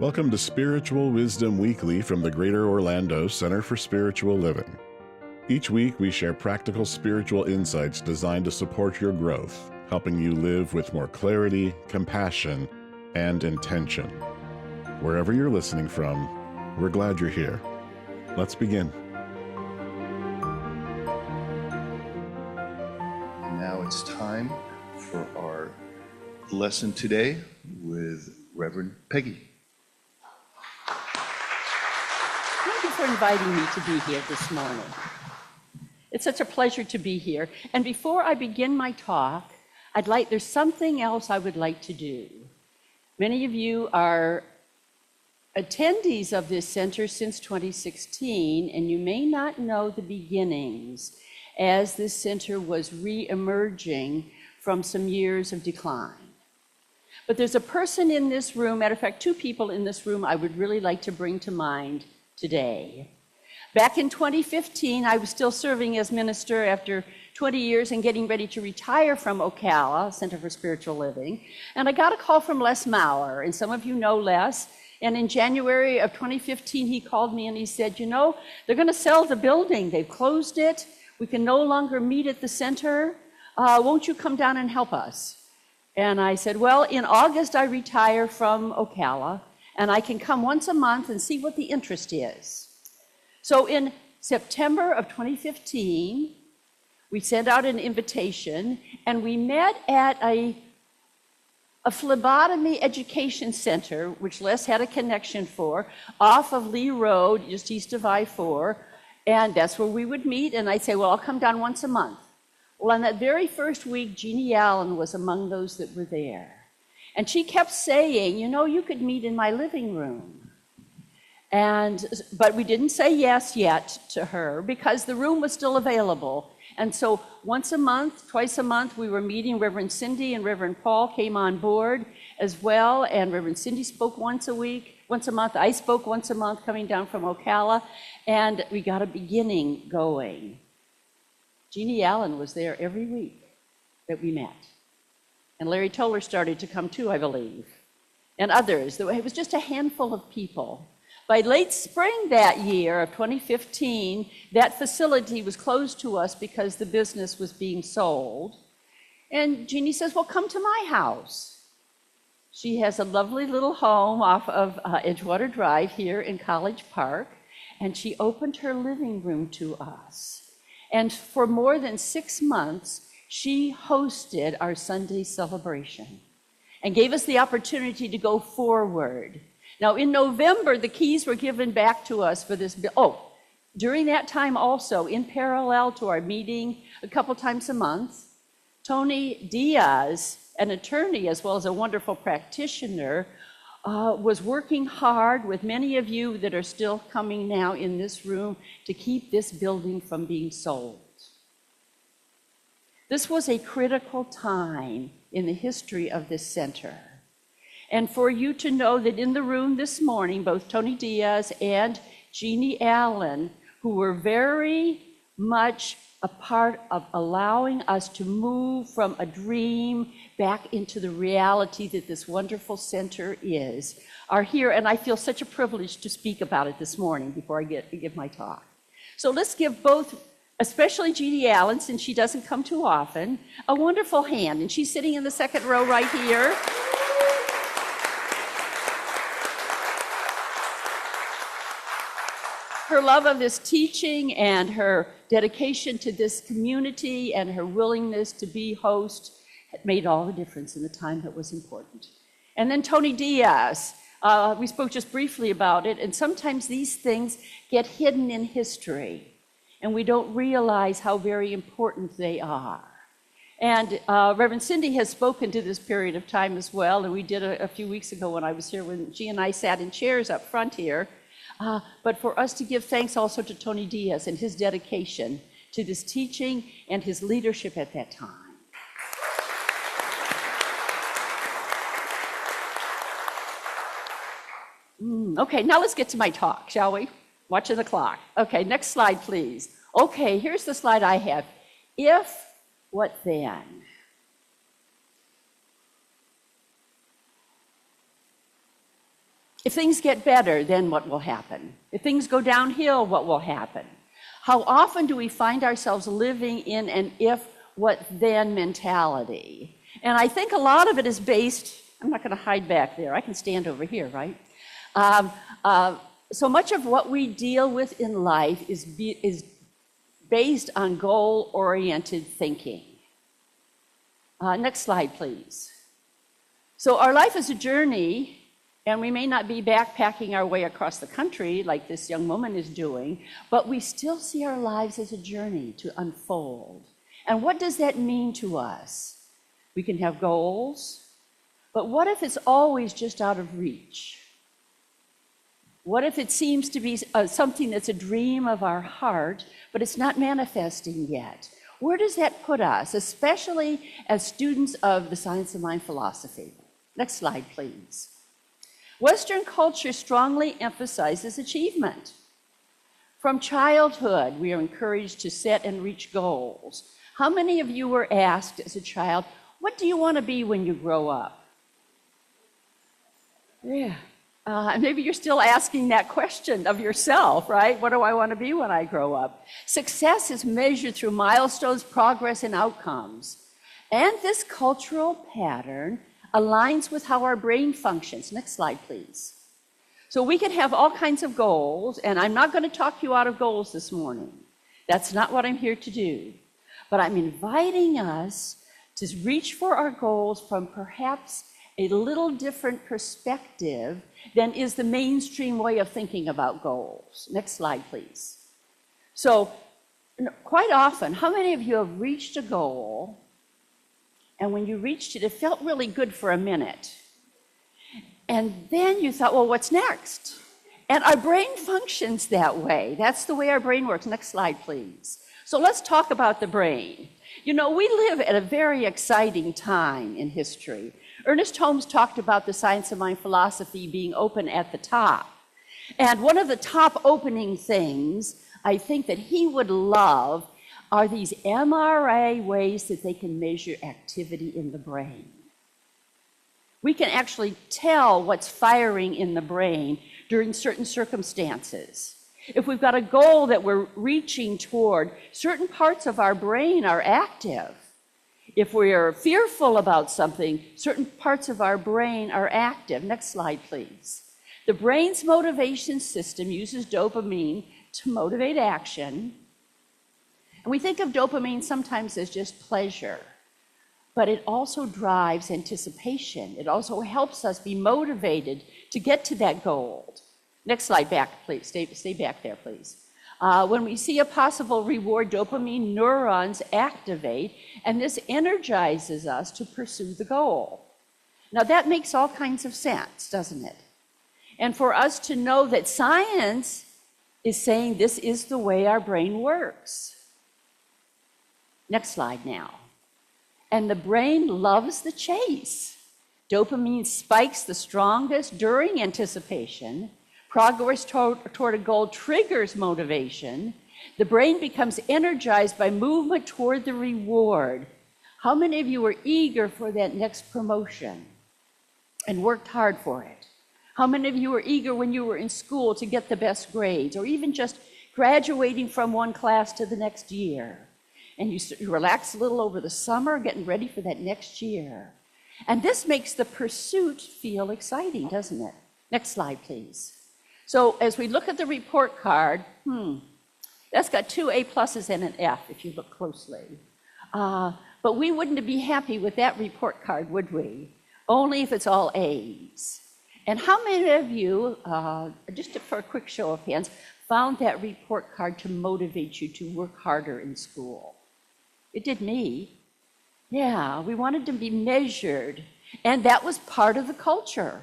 Welcome to Spiritual Wisdom Weekly from the Greater Orlando Center for Spiritual Living. Each week, we share practical spiritual insights designed to support your growth, helping you live with more clarity, compassion, and intention. Wherever you're listening from, we're glad you're here. Let's begin. Now it's time for our lesson today with Reverend Peggy. Thank you for inviting me to be here this morning. It's such a pleasure to be here. And before I begin my talk, there's something else I would like to do. Many of you are attendees of this center since 2016, and you may not know the beginnings as this center was re-emerging from some years of decline. But there's a person in this room, matter of fact, two people in this room I would really like to bring to mind today. Back in 2015, I was still serving as minister after 20 years and getting ready to retire from Ocala, Center for Spiritual Living. And I got a call from Les Maurer, and some of you know Les. And in January of 2015, he called me and he said, you know, they're going to sell the building. They've closed it. We can no longer meet at the center. Won't you come down and help us? And I said, well, in August, I retire from Ocala, and I can come once a month and see what the interest is. So in September of 2015, we sent out an invitation, and we met at a phlebotomy education center, which Les had a connection for, off of Lee Road, just east of I-4, and that's where we would meet, and I'd say, well, I'll come down once a month. Well, on that very first week, Jeannie Allen was among those that were there. And she kept saying, you know, you could meet in my living room. But we didn't say yes yet to her because the room was still available. And so once a month, twice a month, we were meeting. Reverend Cindy and Reverend Paul came on board as well. And Reverend Cindy spoke once a month. I spoke once a month coming down from Ocala. And we got a beginning going. Jeannie Allen was there every week that we met. And Larry Toller started to come too, I believe, and others. It was just a handful of people. By late spring that year of 2015, that facility was closed to us because the business was being sold. And Jeannie says, well, come to my house. She has a lovely little home off of Edgewater Drive here in College Park, and she opened her living room to us. And for more than 6 months, she hosted our Sunday celebration and gave us the opportunity to go forward. Now, in November, the keys were given back to us for this. During that time also, in parallel to our meeting a couple times a month, Tony Diaz, an attorney as well as a wonderful practitioner, was working hard with many of you that are still coming now in this room to keep this building from being sold. This was a critical time in the history of this center. And for you to know that in the room this morning, both Tony Diaz and Jeannie Allen, who were very much a part of allowing us to move from a dream back into the reality that this wonderful center is, are here. And I feel such a privilege to speak about it this morning before I give my talk. So let's give both, especially Jeannie Allen, since she doesn't come too often, a wonderful hand. And she's sitting in the second row right here. Her love of this teaching and her dedication to this community and her willingness to be host made all the difference in the time that was important. And then Tony Diaz, we spoke just briefly about it, and sometimes these things get hidden in history, and we don't realize how very important they are. And Reverend Cindy has spoken to this period of time as well, and we did a few weeks ago when I was here, when she and I sat in chairs up front here. But for us to give thanks also to Tony Diaz and his dedication to this teaching and his leadership at that time. Okay, now let's get to my talk, shall we? Watching the clock. Okay, next slide, please. Okay, here's the slide I have. If, what then? If things get better, then what will happen? If things go downhill, what will happen? How often do we find ourselves living in an if, what then mentality? And I think a lot of it is based, I'm not going to hide back there, I can stand over here, right? So much of what we deal with in life is based on goal-oriented thinking. Next slide, please. So our life is a journey, and we may not be backpacking our way across the country like this young woman is doing, but we still see our lives as a journey to unfold. And what does that mean to us? We can have goals, but what if it's always just out of reach? What if it seems to be something that's a dream of our heart, but it's not manifesting yet? Where does that put us, especially as students of the science of mind philosophy? Next slide, please. Western culture strongly emphasizes achievement. From childhood, we are encouraged to set and reach goals. How many of you were asked as a child, what do you want to be when you grow up? Yeah. Maybe you're still asking that question of yourself, right? What do I want to be when I grow up? Success is measured through milestones, progress, and outcomes. And this cultural pattern aligns with how our brain functions. Next slide, please. So we can have all kinds of goals, and I'm not going to talk you out of goals this morning. That's not what I'm here to do. But I'm inviting us to reach for our goals from perhaps a little different perspective than is the mainstream way of thinking about goals. Next slide, please. So quite often, how many of you have reached a goal, and when you reached it, it felt really good for a minute? And then you thought, well, what's next? And our brain functions that way. That's the way our brain works. Next slide, please. So let's talk about the brain. You know, we live at a very exciting time in history. Ernest Holmes talked about the science of mind philosophy being open at the top. And one of the top opening things I think that he would love are these MRI ways that they can measure activity in the brain. We can actually tell what's firing in the brain during certain circumstances. If we've got a goal that we're reaching toward, certain parts of our brain are active. If we are fearful about something, certain parts of our brain are active. Next slide, please. The brain's motivation system uses dopamine to motivate action. And we think of dopamine sometimes as just pleasure, but it also drives anticipation. It also helps us be motivated to get to that goal. Next slide back, please. Stay back there, please. When we see a possible reward, dopamine neurons activate, and this energizes us to pursue the goal. Now, that makes all kinds of sense, doesn't it? And for us to know that science is saying this is the way our brain works. Next slide now. And the brain loves the chase. Dopamine spikes the strongest during anticipation. Progress toward a goal triggers motivation. The brain becomes energized by movement toward the reward. How many of you were eager for that next promotion and worked hard for it? How many of you were eager when you were in school to get the best grades, or even just graduating from one class to the next year? And you relax a little over the summer, getting ready for that next year. And this makes the pursuit feel exciting, doesn't it? Next slide, please. So as we look at the report card, that's got 2 A pluses and an F if you look closely. But we wouldn't be happy with that report card, would we? Only if it's all A's. And how many of you, just for a quick show of hands, found that report card to motivate you to work harder in school? It did me. Yeah, we wanted to be measured, and that was part of the culture.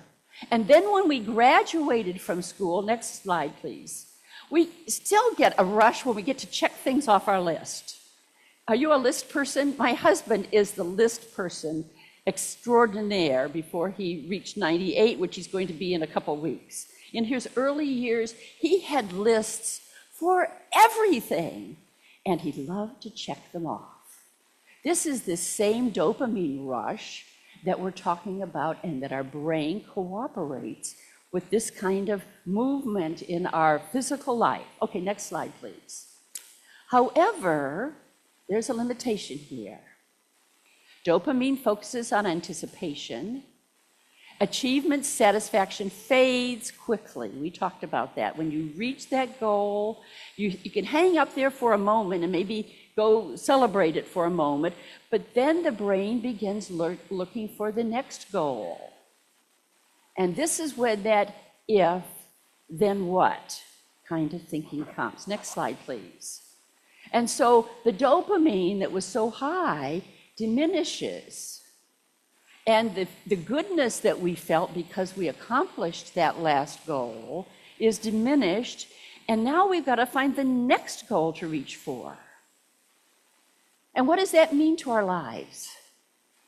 And then when we graduated from school, next slide, please, we still get a rush when we get to check things off our list. Are you a list person? My husband is the list person extraordinaire before he reached 98, which he's going to be in a couple weeks. In his early years, he had lists for everything, and he loved to check them off. This is the same dopamine rush that we're talking about and that our brain cooperates with this kind of movement in our physical life. Okay, next slide, please. However, there's a limitation here. Dopamine focuses on anticipation. Achievement satisfaction fades quickly. We talked about that. When you reach that goal, you can hang up there for a moment and maybe go celebrate it for a moment, but then the brain begins looking for the next goal. And this is when that if, then what kind of thinking comes. Next slide, please. And so the dopamine that was so high diminishes. And the goodness that we felt because we accomplished that last goal is diminished. And now we've got to find the next goal to reach for. And what does that mean to our lives?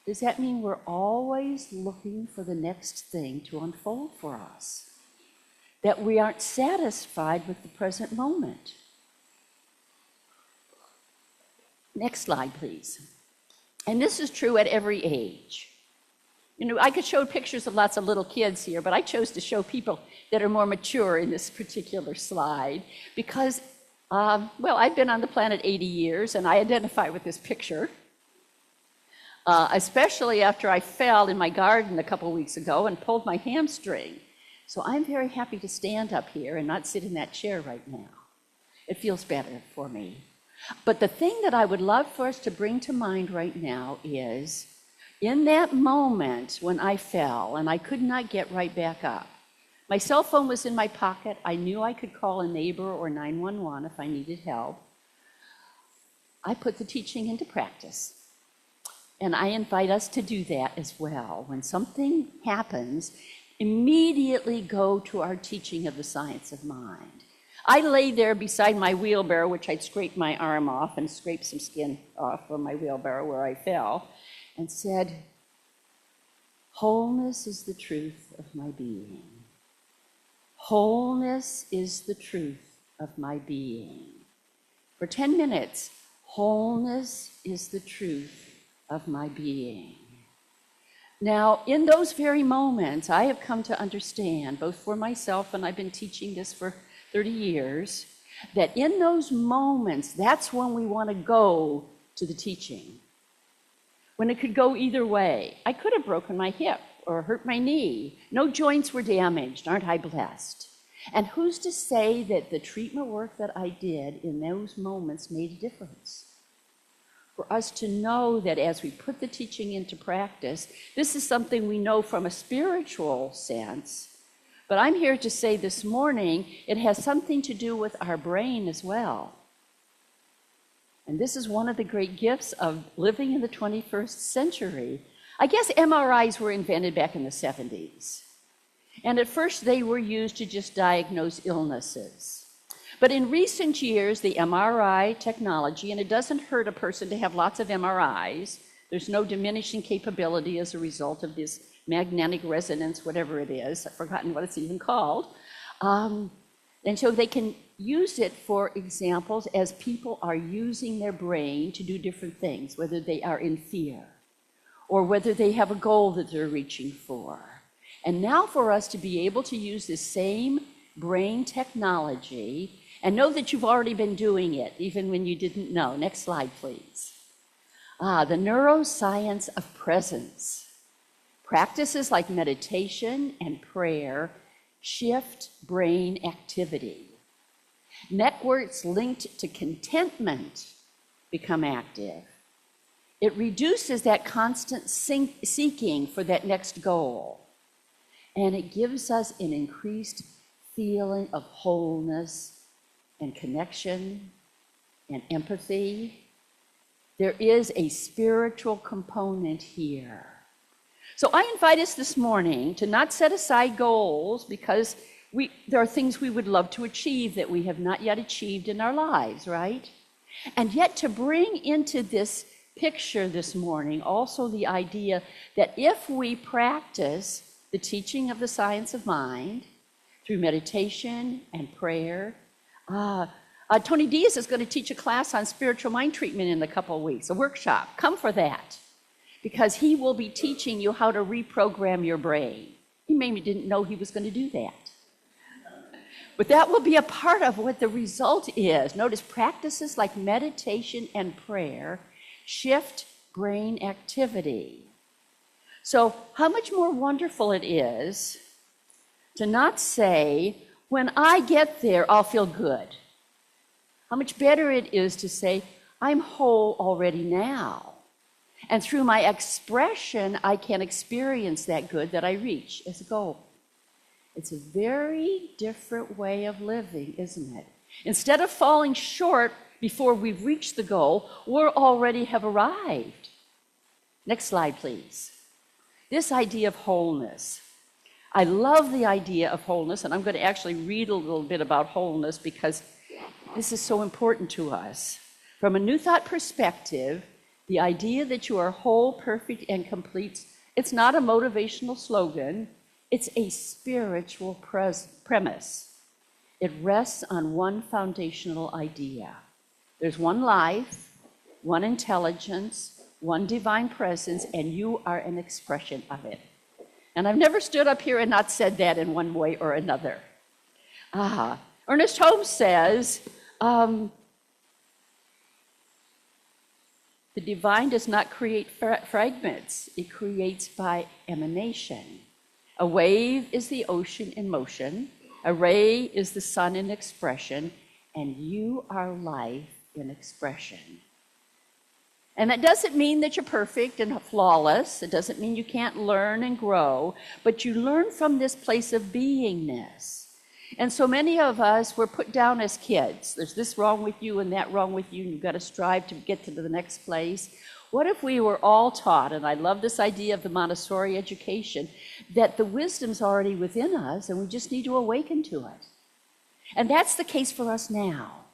Does that mean we're always looking for the next thing to unfold for us? That we aren't satisfied with the present moment? Next slide, please. And this is true at every age. You know, I could show pictures of lots of little kids here, but I chose to show people that are more mature in this particular slide because, well, I've been on the planet 80 years and I identify with this picture, especially after I fell in my garden a couple weeks ago and pulled my hamstring. So I'm very happy to stand up here and not sit in that chair right now. It feels better for me. But the thing that I would love for us to bring to mind right now is, in that moment when I fell and I could not get right back up, my cell phone was in my pocket. I knew I could call a neighbor or 911 if I needed help. I put the teaching into practice. And I invite us to do that as well. When something happens, immediately go to our teaching of the science of mind. I lay there beside my wheelbarrow, which I'd scraped my arm off and scraped some skin off from my wheelbarrow where I fell, and said, wholeness is the truth of my being. Wholeness is the truth of my being. For 10 minutes, wholeness is the truth of my being. Now, in those very moments, I have come to understand, both for myself, and I've been teaching this for 30 years, that in those moments, that's when we want to go to the teaching. When it could go either way. I could have broken my hip or hurt my knee. No joints were damaged. Aren't I blessed? And who's to say that the treatment work that I did in those moments made a difference? For us to know that as we put the teaching into practice, this is something we know from a spiritual sense, but I'm here to say this morning, it has something to do with our brain as well. And this is one of the great gifts of living in the 21st century. I guess MRIs were invented back in the 70s. And at first they were used to just diagnose illnesses. But in recent years, the MRI technology, and it doesn't hurt a person to have lots of MRIs, there's no diminishing capability as a result of this magnetic resonance, whatever it is, I've forgotten what it's even called. And so they can use it for examples as people are using their brain to do different things, whether they are in fear or whether they have a goal that they're reaching for. And now for us to be able to use this same brain technology and know that you've already been doing it, even when you didn't know. Next slide, please. The neuroscience of presence. Practices like meditation and prayer shift brain activity. Networks linked to contentment become active. It reduces that constant seeking for that next goal. And it gives us an increased feeling of wholeness and connection and empathy. There is a spiritual component here. So I invite us this morning to not set aside goals because there are things we would love to achieve that we have not yet achieved in our lives, right? And yet to bring into this picture this morning also the idea that if we practice the teaching of the science of mind through meditation and prayer, Tony Diaz is going to teach a class on spiritual mind treatment in a couple of weeks, a workshop. Come for that, because he will be teaching you how to reprogram your brain. He maybe didn't know he was going to do that. But that will be a part of what the result is. Notice practices like meditation and prayer shift brain activity. So how much more wonderful it is to not say, when I get there, I'll feel good. How much better it is to say, I'm whole already now. And through my expression, I can experience that good that I reach as a goal. It's a very different way of living, isn't it? Instead of falling short before we've reached the goal, we already have arrived. Next slide, please. This idea of wholeness. I love the idea of wholeness, and I'm going to actually read a little bit about wholeness because this is so important to us. From a New Thought perspective, the idea that you are whole, perfect, and complete, it's not a motivational slogan, it's a spiritual premise. It rests on one foundational idea. There's one life, one intelligence, one divine presence, and you are an expression of it. And I've never stood up here and not said that in one way or another. Ernest Holmes says, the divine does not create fragments, it creates by emanation. A wave is the ocean in motion, a ray is the sun in expression, and you are life in expression. And that doesn't mean that you're perfect and flawless. It doesn't mean you can't learn and grow, but you learn from this place of beingness. And so many of us were put down as kids. There's this wrong with you and that wrong with you, and you've got to strive to get to the next place. What if we were all taught, and I love this idea of the Montessori education, that the wisdom's already within us and we just need to awaken to it. And that's the case for us now.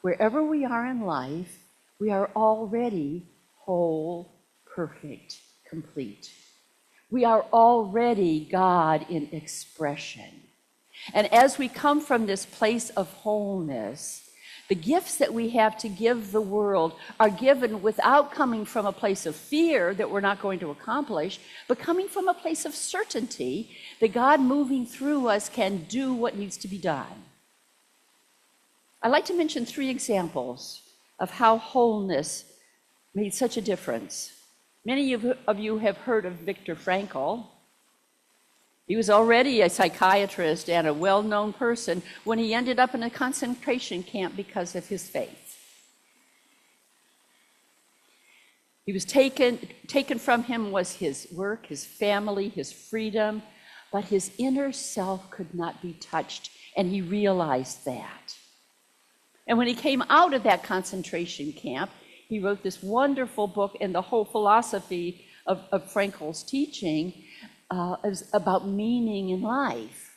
Wherever we are in life, we are already whole, perfect, complete. We are already God in expression. And as we come from this place of wholeness, the gifts that we have to give the world are given without coming from a place of fear that we're not going to accomplish, but coming from a place of certainty that God moving through us can do what needs to be done. I'd like to mention 3 examples of how wholeness made such a difference. Many of you have heard of Viktor Frankl. He was already a psychiatrist and a well-known person when he ended up in a concentration camp because of his faith. He was taken from him was his work, his family, his freedom, but his inner self could not be touched, and he realized that. And when he came out of that concentration camp, he wrote this wonderful book, and the whole philosophy of Frankl's teaching is about meaning in life.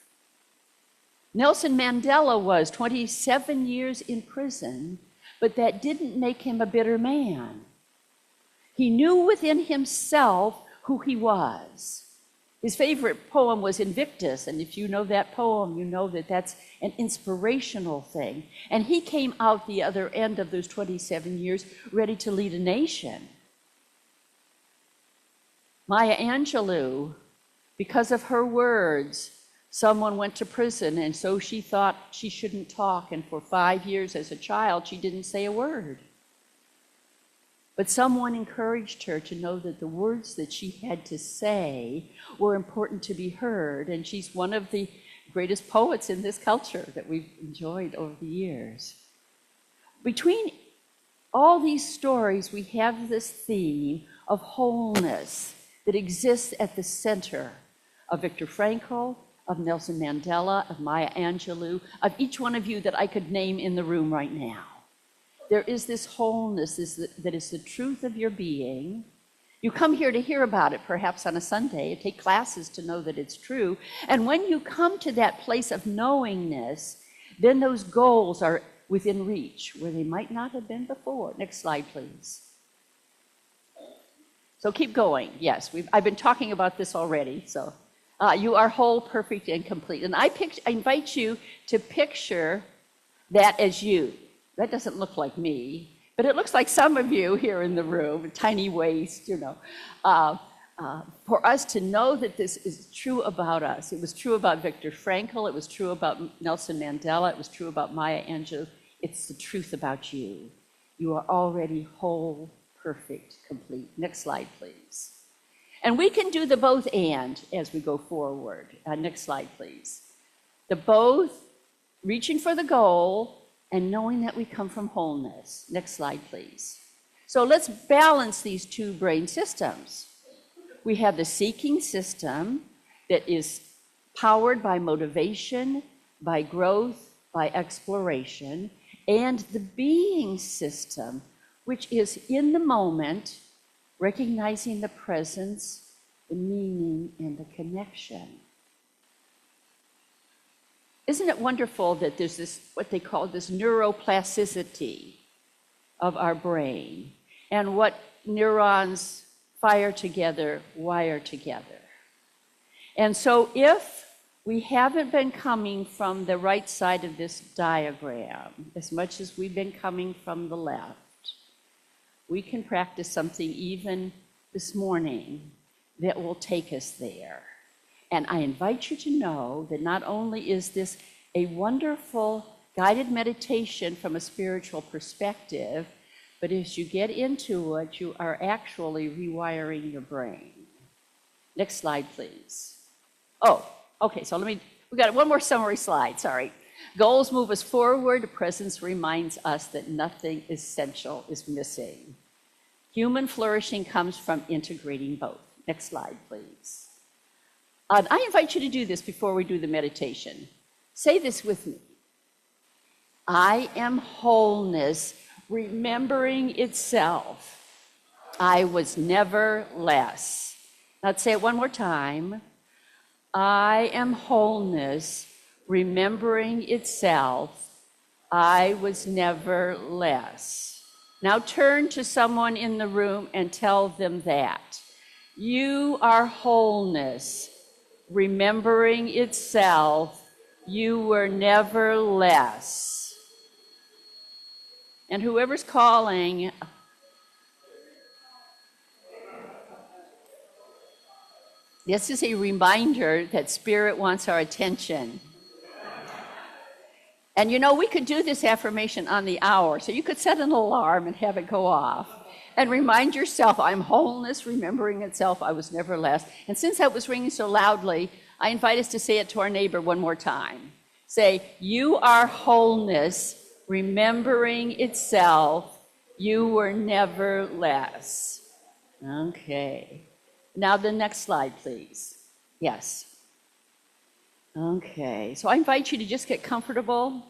Nelson Mandela was 27 years in prison, but that didn't make him a bitter man. He knew within himself who he was. His favorite poem was Invictus, and if you know that poem, you know that that's an inspirational thing. And he came out the other end of those 27 years ready to lead a nation. Maya Angelou, because of her words, someone went to prison, and so she thought she shouldn't talk, and for 5 years as a child, she didn't say a word. But someone encouraged her to know that the words that she had to say were important to be heard, and she's one of the greatest poets in this culture that we've enjoyed over the years. Between all these stories, we have this theme of wholeness that exists at the center of Viktor Frankl, of Nelson Mandela, of Maya Angelou, of each one of you that I could name in the room right now. There is this wholeness that is the truth of your being. You come here to hear about it, perhaps on a Sunday, and take classes to know that it's true. And when you come to that place of knowingness, then those goals are within reach, where they might not have been before. Next slide, please. So keep going. Yes, I've been talking about this already. So you are whole, perfect, and complete. And I invite you to picture that as you. That doesn't look like me, but it looks like some of you here in the room, a tiny waist, you know. for us to know that this is true about us. It was true about Viktor Frankl, it was true about Nelson Mandela, it was true about Maya Angelou. It's the truth about you. You are already whole, perfect, complete. Next slide, please. And we can do the both and as we go forward. Next slide, please. The both, reaching for the goal, and knowing that we come from wholeness. Next slide, please. So let's balance these two brain systems. We have the seeking system that is powered by motivation, by growth, by exploration, and the being system, which is in the moment, recognizing the presence, the meaning, and the connection. Isn't it wonderful that there's this, what they call this neuroplasticity of our brain, and what neurons fire together, wire together. And so if we haven't been coming from the right side of this diagram, as much as we've been coming from the left, we can practice something even this morning that will take us there. And I invite you to know that not only is this a wonderful guided meditation from a spiritual perspective, but as you get into it, you are actually rewiring your brain. Next slide, please. Oh, okay, so we got one more summary slide, sorry. Goals move us forward. Presence reminds us that nothing essential is missing. Human flourishing comes from integrating both. Next slide, please. I invite you to do this before we do the meditation. Say this with me. I am wholeness, remembering itself. I was never less. Now let's say it one more time. I am wholeness, remembering itself. I was never less. Now turn to someone in the room and tell them that. You are wholeness, remembering itself. You were never less. And whoever's calling, this is a reminder that Spirit wants our attention. And you know, we could do this affirmation on the hour, so you could set an alarm and have it go off. And remind yourself, I'm wholeness, remembering itself, I was never less. And since that was ringing so loudly, I invite us to say it to our neighbor one more time. Say, you are wholeness, remembering itself, you were never less. Okay. Now the next slide, please. Yes. Okay, so I invite you to just get comfortable.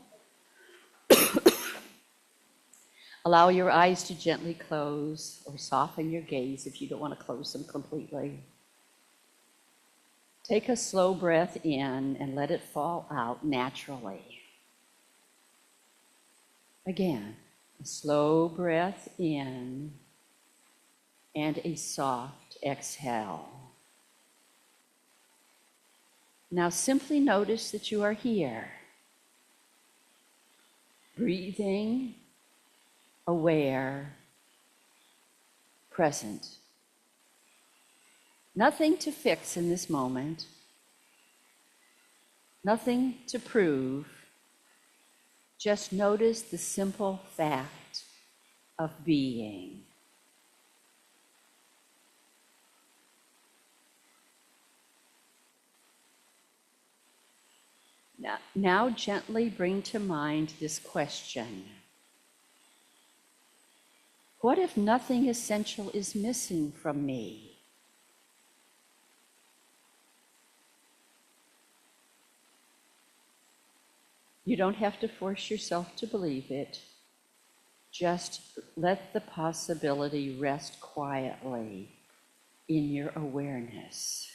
Allow your eyes to gently close or soften your gaze if you don't want to close them completely. Take a slow breath in and let it fall out naturally. Again, a slow breath in and a soft exhale. Now simply notice that you are here, breathing, aware, present. Nothing to fix in this moment, nothing to prove, just notice the simple fact of being. Now gently bring to mind this question. What if nothing essential is missing from me? You don't have to force yourself to believe it. Just let the possibility rest quietly in your awareness.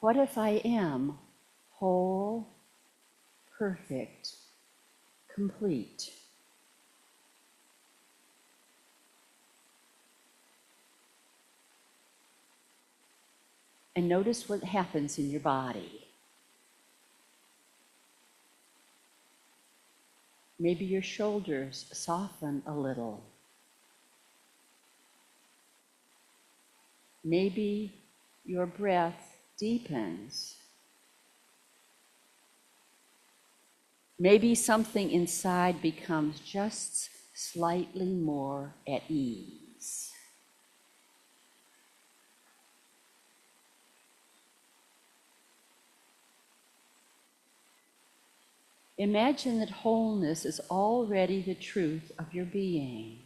What if I am whole, perfect, complete? And notice what happens in your body. Maybe your shoulders soften a little. maybe your breath deepens. Maybe something inside becomes just slightly more at ease. Imagine that wholeness is already the truth of your being,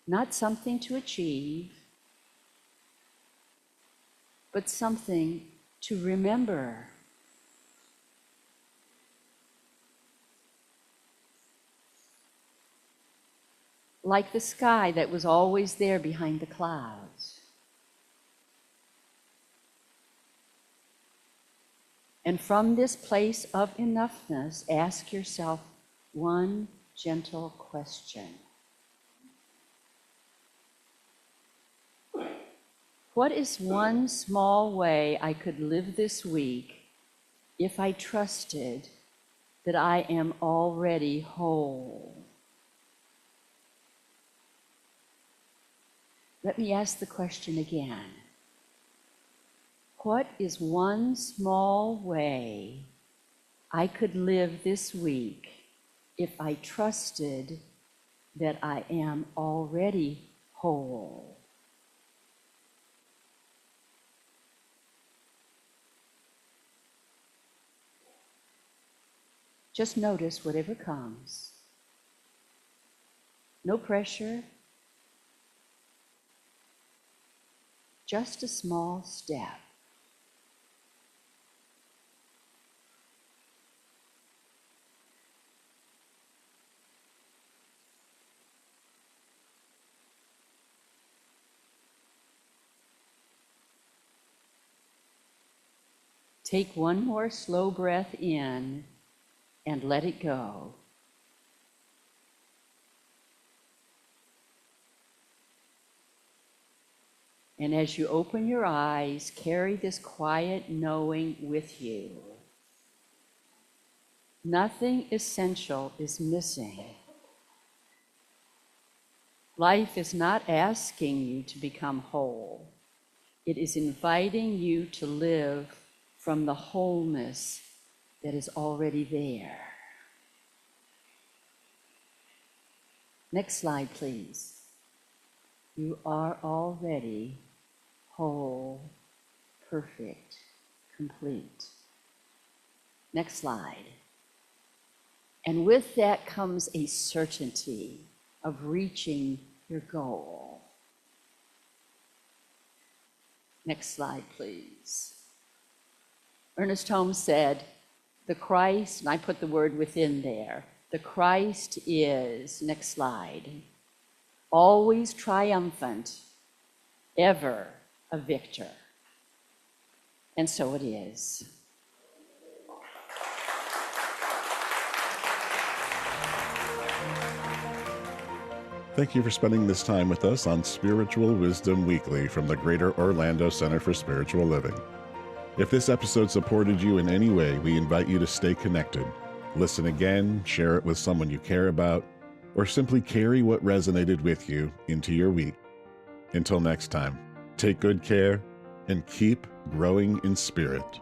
not something to achieve, but something to remember. Like the sky that was always there behind the clouds. And from this place of enoughness, ask yourself one gentle question. What is one small way I could live this week if I trusted that I am already whole? Let me ask the question again. What is one small way I could live this week if I trusted that I am already whole? Just notice whatever comes. No pressure. Just a small step. Take one more slow breath in and let it go. And as you open your eyes, carry this quiet knowing with you. Nothing essential is missing. Life is not asking you to become whole. It is inviting you to live from the wholeness that is already there. Next slide, please. You are already whole, perfect, complete. Next slide. And with that comes a certainty of reaching your goal. Next slide, please. Ernest Holmes said, the Christ, and I put the word within there, the Christ is, next slide, always triumphant, ever a victor. And so it is. Thank you for spending this time with us on Spiritual Wisdom Weekly from the Greater Orlando Center for Spiritual Living. If this episode supported you in any way, we invite you to stay connected. Listen again, share it with someone you care about, or simply carry what resonated with you into your week. Until next time, take good care and keep growing in spirit.